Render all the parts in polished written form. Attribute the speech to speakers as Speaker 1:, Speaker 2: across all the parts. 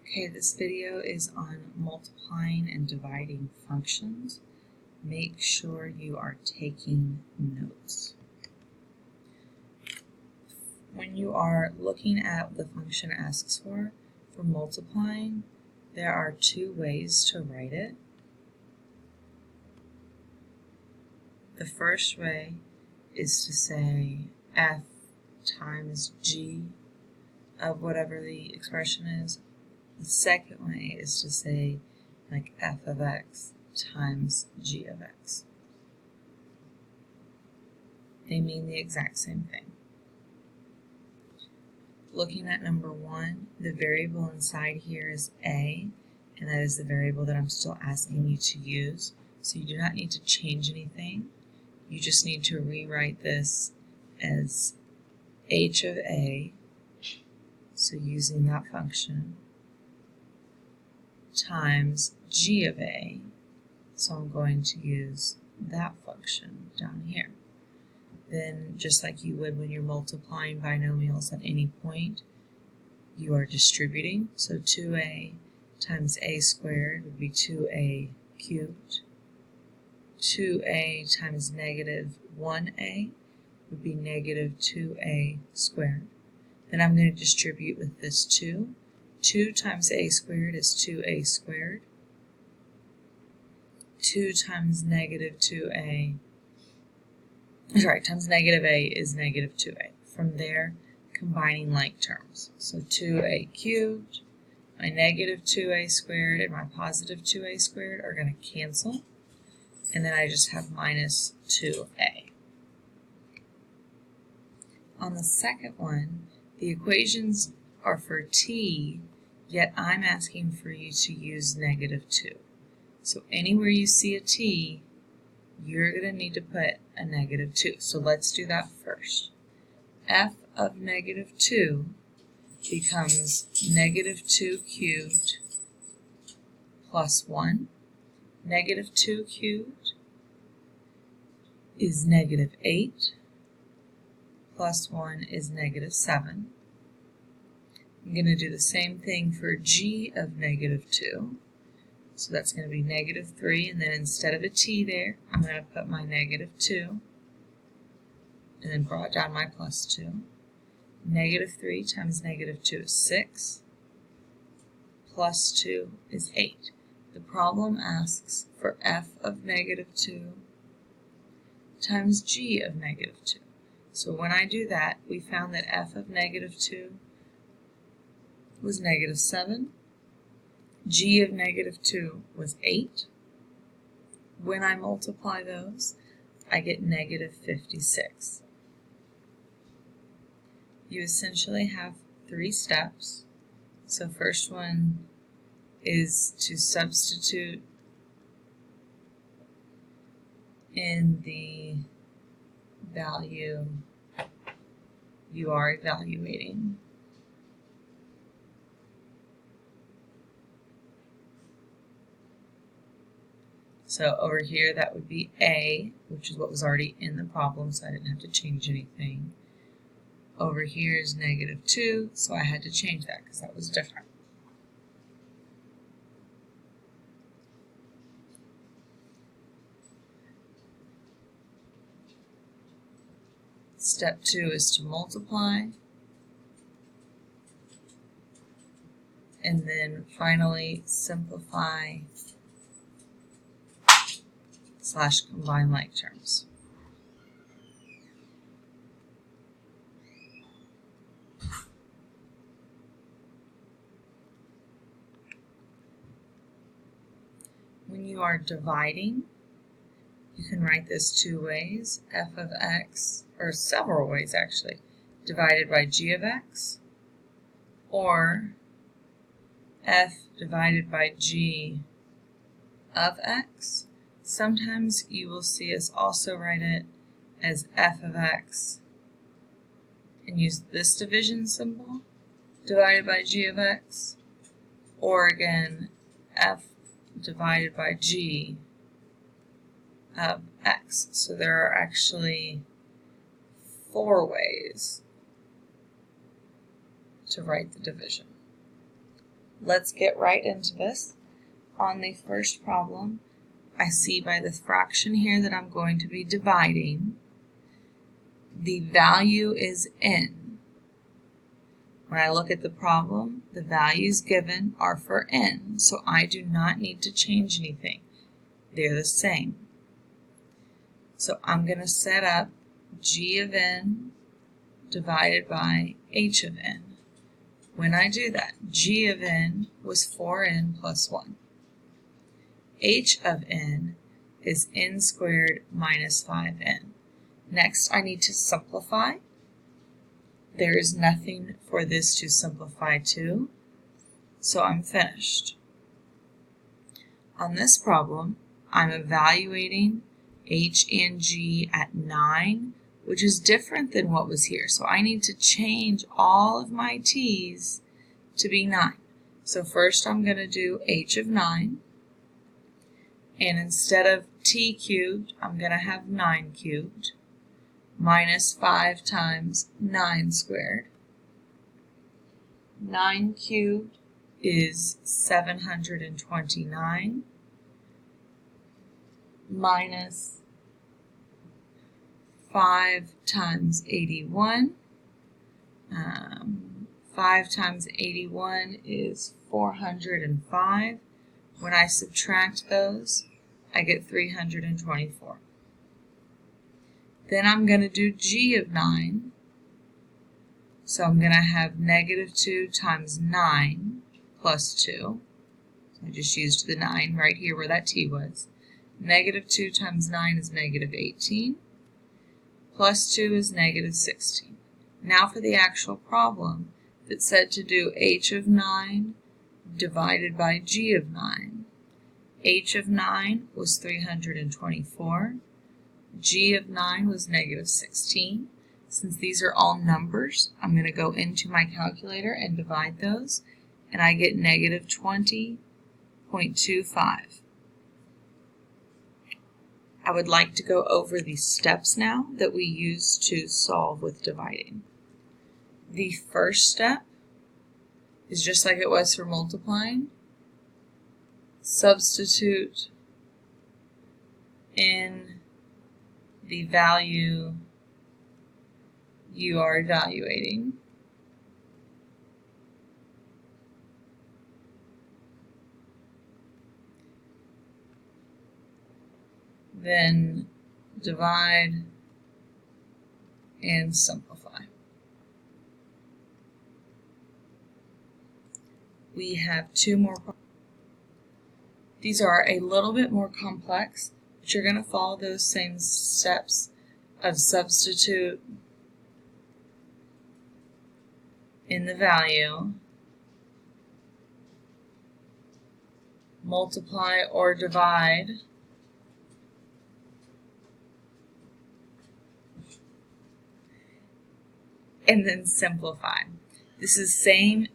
Speaker 1: Okay, this video is on multiplying and dividing functions. Make sure you are taking notes. When you are looking at what the function asks for multiplying, there are two ways to write it. The first way is to say f times g of whatever the expression is. The second way is to say like f of x times g of x. They mean the exact same thing. Looking at number 1, the variable inside here is a, and that is the variable that I'm still asking you to use. So you do not need to change anything. You just need to rewrite this as h of a, so using that function, times g of a, so I'm going to use that function down here. Then, just like you would when you're multiplying binomials at any point, you are distributing. So 2a times a squared would be 2a cubed. 2a times negative 1a would be negative 2a squared. Then I'm going to distribute with this 2. 2 times a squared is 2a squared. 2 times negative 2a, times negative a is negative 2a. From there, combining like terms. So 2a cubed, my negative 2a squared, and my positive 2a squared are going to cancel. And then I just have minus 2a. On the second one, the equations are for t, yet I'm asking for you to use negative 2. So anywhere you see a t, you're going to need to put a negative 2. So let's do that first. F of negative 2 becomes negative 2 cubed plus 1. Negative 2 cubed is negative 8. Plus 1 is negative 7. I'm going to do the same thing for g of negative 2. So that's going to be negative 3, and then instead of a t there, I'm going to put my negative 2, and then brought down my plus 2. Negative 3 times negative 2 is 6, plus 2 is 8. The problem asks for f of negative 2 times g of negative 2. So when I do that, we found that f of negative 2 was negative 7. G of negative 2 was 8. When I multiply those, I get negative 56. You essentially have 3 steps. So first one is to substitute in the value you are evaluating. So over here, that would be a, which is what was already in the problem, so I didn't have to change anything. Over here is negative 2, so I had to change that because that was different. Step 2 is to multiply. And then finally simplify / combine like terms. When you are dividing, you can write this 2 ways. F of x, or several ways actually, divided by g of x, or f divided by g of x. Sometimes you will see us also write it as f of x and use this division symbol, divided by g of x, or again, f divided by g of x. So there are actually 4 ways to write the division. let's get right into this. On the first problem, I see by the fraction here that I'm going to be dividing, the value is n. When I look at the problem, the values given are for n, so I do not need to change anything. They're the same. So I'm going to set up g of n divided by h of n. When I do that, g of n was 4n plus 1. H of n is n squared minus 5n. Next, I need to simplify. There is nothing for this to simplify to, so I'm finished. On this problem, I'm evaluating h and g at 9, which is different than what was here. So I need to change all of my t's to be 9. So first I'm going to do h of 9. And instead of t cubed, I'm going to have 9 cubed minus 5 times 9 squared. 9 cubed is 729 minus 5 times 81. 5 times 81 is 405. When I subtract those, I get 324. Then I'm going to do g of 9. So I'm going to have negative 2 times 9 plus 2. I just used the 9 right here where that t was. Negative 2 times 9 is negative 18. Plus 2 is negative 16. Now for the actual problem that said to do h of 9 divided by g of 9. H of 9 was 324. G of 9 was negative 16. Since these are all numbers, I'm going to go into my calculator and divide those, and I get negative 20.25. I would like to go over the steps now that we use to solve with dividing. The first step is just like it was for multiplying. Substitute in the value you are evaluating. Then divide and simplify. We have two more problems. These are a little bit more complex, but you're going to follow those same steps of substitute in the value, multiply or divide, and then simplify. This is same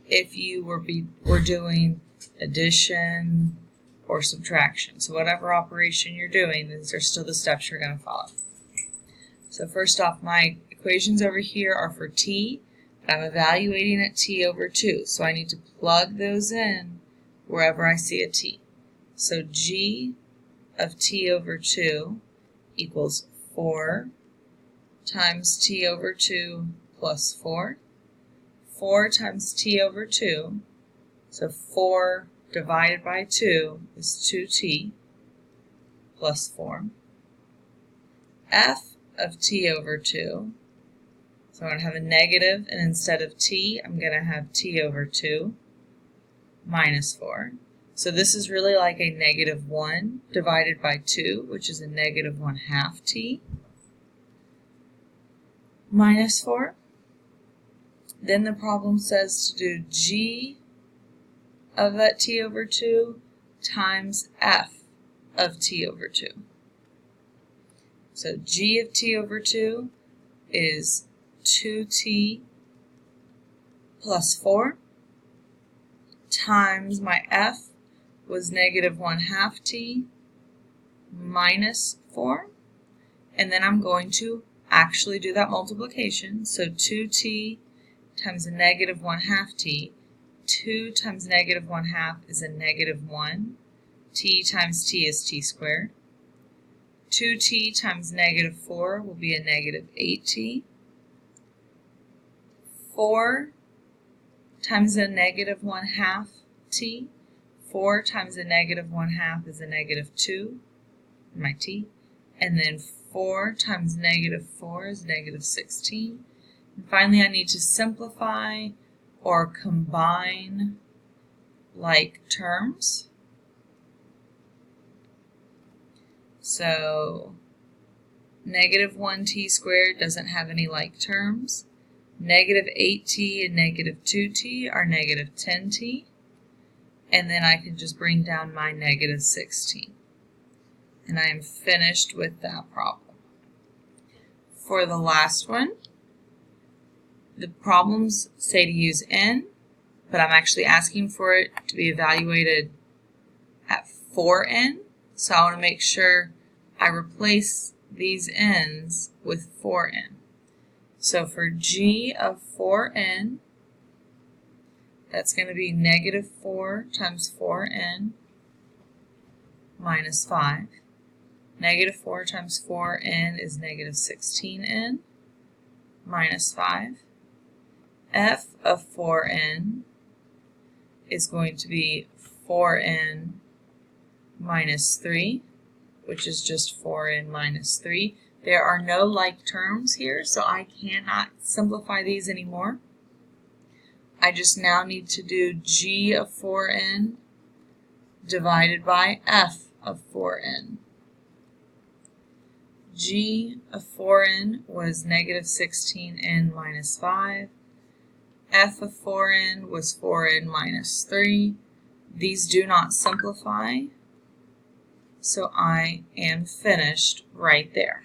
Speaker 1: if you were doing addition or subtraction. So whatever operation you're doing, these are still the steps you're going to follow. So first off, my equations over here are for t, but I'm evaluating at t over 2. So I need to plug those in wherever I see a t. So g of t over 2 equals 4 times t over 2 plus 4. 4 times t over 2, so 4 divided by 2 is 2t plus 4. F of t over 2, so I'm going to have a negative, and instead of t, I'm going to have t over 2 minus 4. So this is really like a negative 1 divided by 2, which is a negative 1/2 t minus 4. Then the problem says to do g of that t over 2 times f of t over 2. So g of t over 2 is 2t plus 4 times my f was negative 1/2 t minus 4. And then I'm going to actually do that multiplication. So 2t times a negative 1/2 t. 2 times negative 1/2 is a negative 1. T times t is t squared. 2t times negative 4 will be a negative 8t. 4 times a negative 1/2 t. 4 times a negative 1/2 is a negative 2, my t. And then 4 times negative 4 is negative 16. And finally, I need to simplify or combine like terms. So negative 1t squared doesn't have any like terms. Negative 8t and negative 2t are negative 10t. And then I can just bring down my negative 16. And I am finished with that problem. For the last one, the problems say to use n, but I'm actually asking for it to be evaluated at 4n. So I want to make sure I replace these n's with 4n. So for g of 4n, that's going to be negative 4 times 4n minus 5. Negative 4 times 4n is negative 16n minus 5. F of 4n is going to be 4n minus 3, which is just 4n minus 3. There are no like terms here, so I cannot simplify these anymore. I just now need to do g of 4n divided by f of 4n. G of 4n was negative 16n minus 5. F of 4n was 4n minus 3. These do not simplify, so I am finished right there.